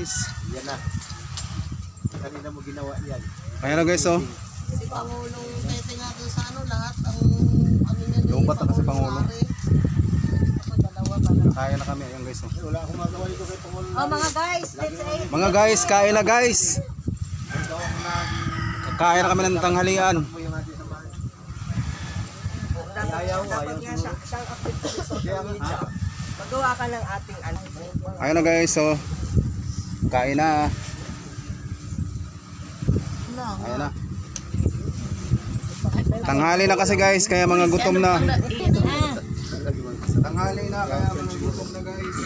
guys. Yan na. Kanina mo ginawa yan. Ayan na guys oh. Si Pangulong Tete nga doon sa ano, lahat ang ano niya ni Lumbat na kasi Pangulo. Sari. Ako dalawa pala. Kaya na kami. Ayan guys oh. Wala akong magawa dito kay Pangulo. Oh mga guys, let's eat. Mga guys, kain na guys. Kakain na kami ng tanghalian. Ayaw. Magawa ka ng ating ano. Ayan na guys oh. Kain na. Ayan na. Tanghali na kasi guys, kaya mga gutom na. Tanghali na, kaya mga gutom na guys.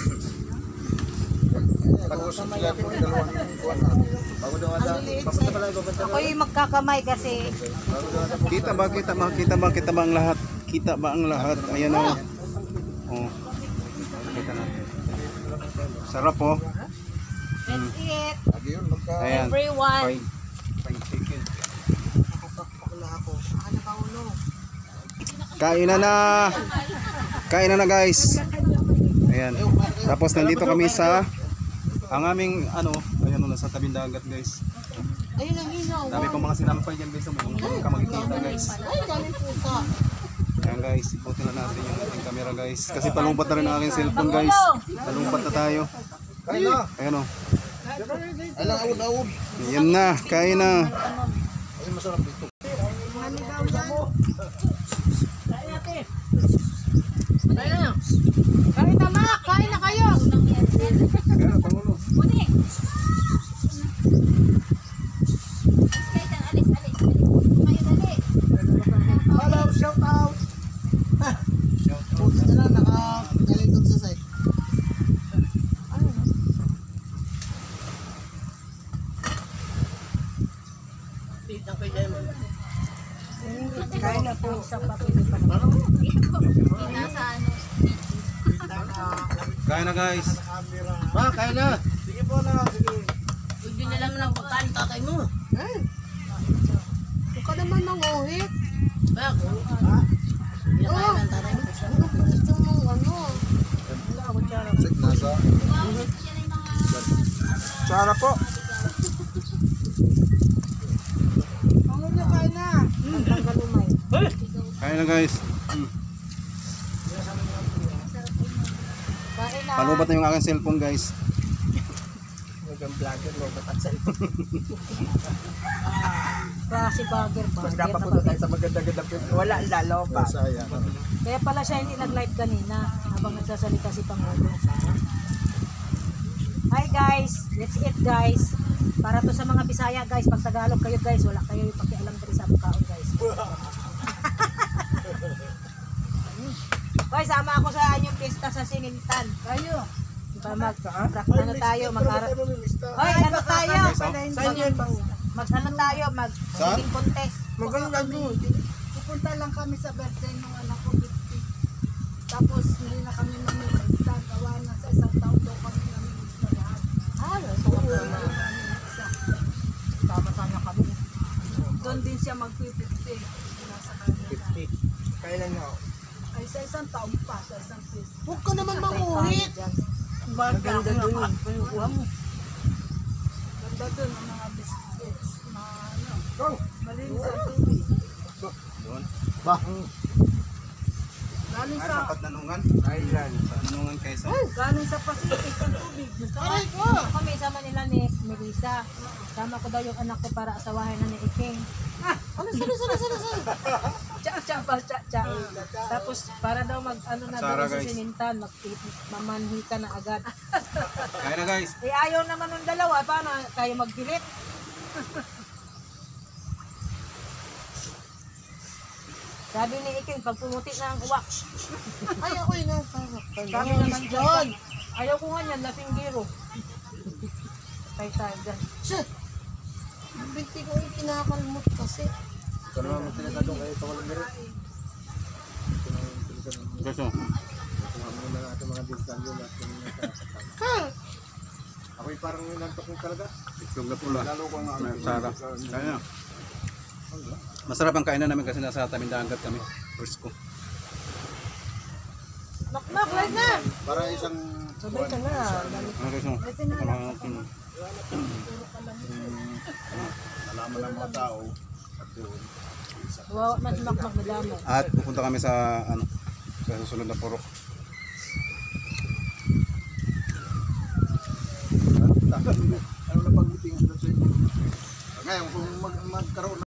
Pag-usap sila po, dalawang buwan na. Bago daw ata. Papunta pala ibabanta. Ako'y magkakamay kasi Kita ba ang lahat? Kita ba ang lahat? Ayan o. Oh. Kita na. Sarap oh. let's eat. Ayan. Everyone. Fried chicken. Wala ako. Ano Pangulo? Kain na na. Kain na na guys. Ayan. Tapos nandito kami sa ang aming ano, ayan o, nasa tabing dagat guys. Ayun ang hinaw. Dami pang mga sinampay dyan guys. Huwag ka makikita guys. Ay, galing po ka. Ayan guys, iputin na natin yung ating camera guys. Kasi palumpat na rin ang aking cellphone guys. Palumpat na tayo. Kain na. Ayan o. Alang awod-awod. Ayan na, kain na. Ay, masarap dito. Kain na ma, kain na kayo. Ayan na, Pangulo. Hello, shout out. Puta na lang, nakagaling doon sa site. Kain na po sa papili pa naman. Kain na guys. Ma, kain na. Sige po na. Sige. Huwag din alam ng pagkain tatay mo. Huwag ka naman manguhit. Bakit? Pinakain ng tatay mo. Gusto mo ano? Wala ako dyan. Nasa. Sarap po. Pangulo kain na. Ang galumay. Kain na guys. Kain na. Palubat na yung aking cellphone guys. Huwag vlogger mo, ba't ang cellphone? Klase bagger ba? Mas dapat po tayo sa maganda-ganda po. Wala lalo pa. Kaya pala siya hindi nag-live kanina habang nagsasalita si Pangulo. Hi guys, let's eat guys. Para to sa mga Bisaya guys, pag Tagalog kayo guys, wala kayo yung pakialam dito sa mukhaon guys. Guys, sama ako sa inyong pista sa Sinintan. Kayo. Diba ano tayo, Hoy, ano tayo? Mag-ano tayo, mag-singing contest. Maganda doon. Pupunta lang kami sa birthday ng anak ko, 50. Tapos hindi na kami namimista. Gawa na sa isang taon daw kami namimista lahat. Tama sana kami. Doon din siya mag-50. Nasa kanya. 50. Kailan na? Ay sa isang taon pa, sa isang piece. Huwag ka naman manguhit. Maganda doon. Ganda doon ang mga biscuits. Malinis ang tubig. Doon. Ba? Galing Ay, sa, sapat nanungan. Island. Nanungan kayo. galing sa Pacific ang tubig. Aray ko! Kami sama nila ni Melissa. Sama ko daw yung anak ko para asawahin na ni Iking. Ano, sorry. Cha. Tapos para daw mag ano na Sara, doon sa guys. Sinintan, mamanhi ka na agad. Kain na guys. Eh ayaw naman ng dalawa, paano kayo magpilit? Sabi ni Iking, pag pumuti na ang uwak. Ay, ako yun. Sabi naman dyan. Ayaw ko nga yan, lasing giro. Tayo dyan. Shit! Binti ko yung kinakalmot kasi. Ito naman mo sinasado kayo ito walang meron. Guys oh. Muna natin mga dinsan yun. Ako'y parang nantok mo talaga. Itlog na pula. Lalo ko nga. Sarap. Kain na. Masarap ang kainan namin kasi nasa tabing dagat kami. First ko. Makmak, right na! Para isang... Sabay ka na. Ano guys oh. kasama ng mga tao at doon. Wow, mas magmadamay. At pupunta kami sa ano, sa susunod na purok. Ano na pag-meeting? Ngayon kung magkaroon